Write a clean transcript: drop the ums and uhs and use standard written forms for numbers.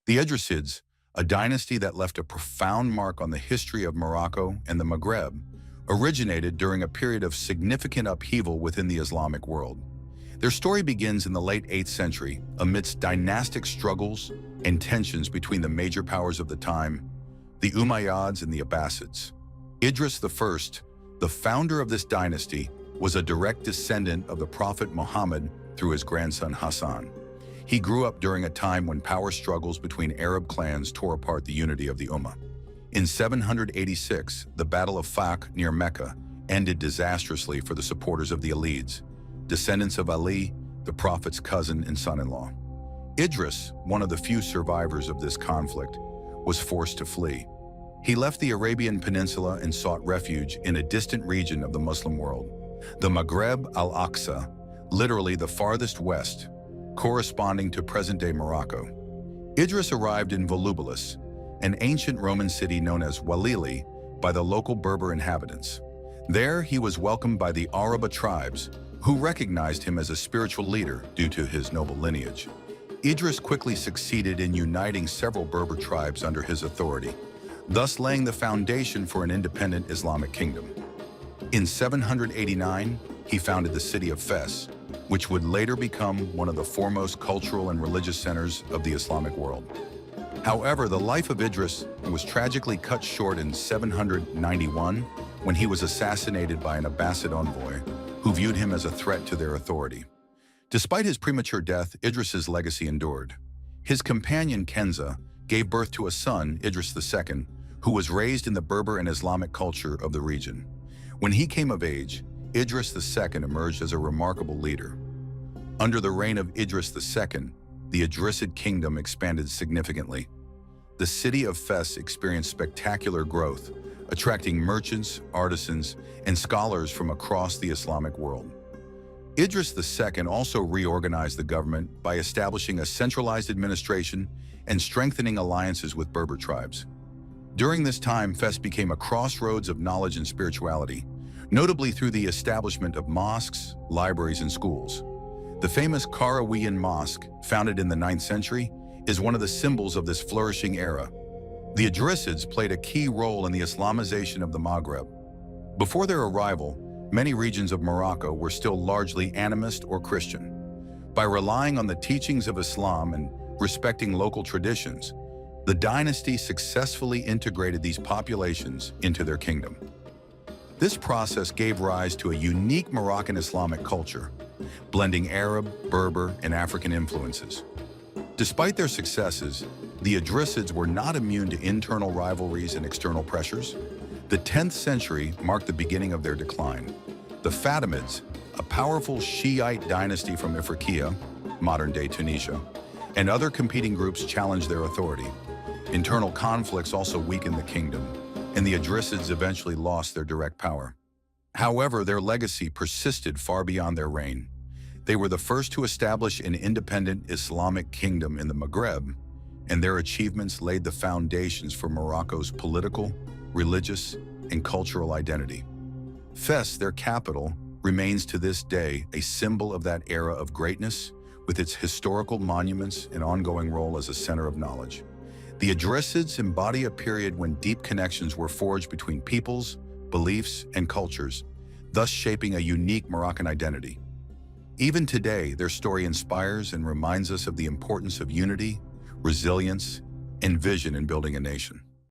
The Idrissides, a dynasty that left a profound mark on the history of Morocco and the Maghreb, originated during a period of significant upheaval within the Islamic world. Their story begins in the late 8th century amidst dynastic struggles and tensions between the major powers of the time, the Umayyads and the Abbasids. Idris I, the founder of this dynasty, was a direct descendant of the Prophet Mohammed through his grandson Hassan. He grew up during a time when power struggles between Arab clans tore apart the unity of the Ummah. In 786, the Battle of Faq near Mecca ended disastrously for the supporters of the Alids, descendants of Ali, the Prophet's cousin and son-in-law. Idris, one of the few survivors of this conflict, was forced to flee. He left the Arabian Peninsula and sought refuge in a distant region of the Muslim world, the Maghreb al-Aqsa, literally the farthest west, corresponding to present-day Morocco. Idris arrived in Volubilis, an ancient Roman city known as Walili, by the local Berber inhabitants. There, he was welcomed by the Araba tribes, who recognized him as a spiritual leader due to his noble lineage. Idris quickly succeeded in uniting several Berber tribes under his authority, thus laying the foundation for an independent Islamic kingdom. In 789, he founded the city of Fes, which would later become one of the foremost cultural and religious centers of the Islamic world. However, the life of Idris was tragically cut short in 791 when he was assassinated by an Abbasid envoy who viewed him as a threat to their authority. Despite his premature death, Idris's legacy endured. His companion Kenza gave birth to a son, Idris II, who was raised in the Berber and Islamic culture of the region. When he came of age, Idris II emerged as a remarkable leader. Under the reign of Idris II, the Idrisid kingdom expanded significantly. The city of Fes experienced spectacular growth, attracting merchants, artisans, and scholars from across the Islamic world. Idris II also reorganized the government by establishing a centralized administration and strengthening alliances with Berber tribes. During this time, Fes became a crossroads of knowledge and spirituality, notably through the establishment of mosques, libraries, and schools. The famous Qarawiyyin Mosque, founded in the 9th century, is one of the symbols of this flourishing era. The Idrissides played a key role in the Islamization of the Maghreb. Before their arrival, many regions of Morocco were still largely animist or Christian. By relying on the teachings of Islam and respecting local traditions, the dynasty successfully integrated these populations into their kingdom. This process gave rise to a unique Moroccan Islamic culture, blending Arab, Berber, and African influences. Despite their successes, the Idrissides were not immune to internal rivalries and external pressures. The 10th century marked the beginning of their decline. The Fatimids, a powerful Shiite dynasty from Ifriqiya, modern-day Tunisia, and other competing groups challenged their authority. Internal conflicts also weakened the kingdom, and the Idrissides eventually lost their direct power. However, their legacy persisted far beyond their reign. They were the first to establish an independent Islamic kingdom in the Maghreb, and their achievements laid the foundations for Morocco's political, religious, and cultural identity. Fes, their capital, remains to this day a symbol of that era of greatness, with its historical monuments and ongoing role as a center of knowledge. The Idrissides embody a period when deep connections were forged between peoples, beliefs, and cultures, thus shaping a unique Moroccan identity. Even today, their story inspires and reminds us of the importance of unity, resilience, and vision in building a nation.